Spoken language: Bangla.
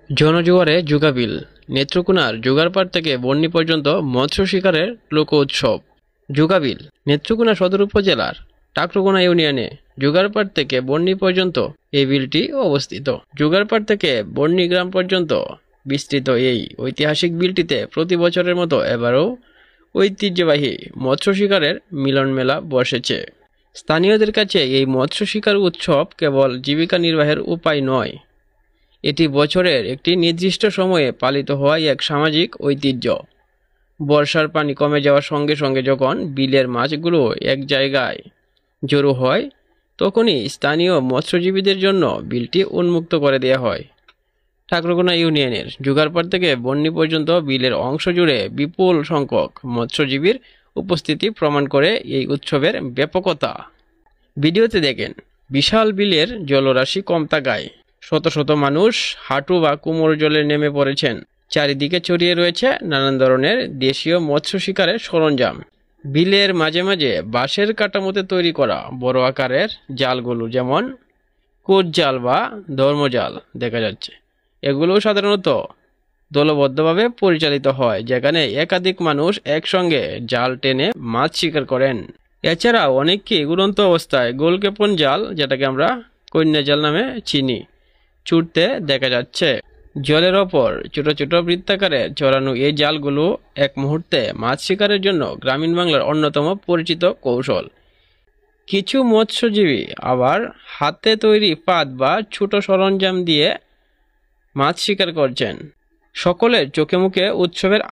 জনজোয়ারে যোগাবিল। নেত্রকোনার জোগাড়পাড় থেকে বন্যী পর্যন্ত মৎস্য শিকারের লোক উৎসব। যোগাবিল নেত্রকোনা সদর উপজেলার টাকরোকোনা ইউনিয়নে জোগাড়পাড় থেকে বন্যী পর্যন্ত এই বিলটি অবস্থিত। জোগাড়পাড় থেকে বন্যী গ্রাম পর্যন্ত বিস্তৃত এই ঐতিহাসিক বিলটিতে প্রতি বছরের মতো এবারও ঐতিহ্যবাহী মৎস্য শিকারের মিলন মেলা বসেছে। স্থানীয়দের কাছে এই মৎস্য শিকার উৎসব কেবল জীবিকা নির্বাহের উপায় নয়, এটি বছরের একটি নির্দিষ্ট সময়ে পালিত হওয়া এক সামাজিক ঐতিহ্য। বর্ষার পানি কমে যাওয়ার সঙ্গে সঙ্গে যখন বিলের মাছগুলো এক জায়গায় জড়ো হয়, তখনই স্থানীয় মৎস্যজীবীদের জন্য বিলটি উন্মুক্ত করে দেওয়া হয়। টাকরোকোনা ইউনিয়নের জোগাড়পাড় থেকে বন্যী পর্যন্ত বিলের অংশ জুড়ে বিপুল সংখ্যক মৎস্যজীবীর উপস্থিতি প্রমাণ করে এই উৎসবের ব্যাপকতা। ভিডিওতে দেখেন বিশাল বিলের জলরাশি কম থাকায় শত শত মানুষ হাঁটু বা কোমর জলে নেমে পড়েছেন। চারিদিকে ছড়িয়ে রয়েছে নানান ধরনের দেশীয় মৎস্য শিকারের সরঞ্জাম। বিলের মাঝে মাঝে বাঁশের কাঠামোতে তৈরি করা বড় আকারের জালগুলো, যেমন কোট জাল বা ধর্মজাল দেখা যাচ্ছে। এগুলো সাধারণত দলবদ্ধভাবে পরিচালিত হয়, যেখানে একাধিক মানুষ একসঙ্গে জাল টেনে মাছ শিকার করেন। এছাড়া অনেককে উড়ন্ত অবস্থায় গোলক্ষেপণ জাল, যেটাকে আমরা কন্যা জাল নামে চিনি, ছুটতে দেখা যাচ্ছে। জলের ওপর ছোট ছোট বৃত্তাকারে চড়ানো এই জালগুলো এক মুহূর্তে মাছ শিকারের জন্য গ্রামীণ বাংলার অন্যতম পরিচিত কৌশল। কিছু মৎস্যজীবী আবার হাতে তৈরি ফাঁদ বা ছোট সরঞ্জাম দিয়ে মাছ শিকার করছেন। সকলের চোখে মুখে উৎসবের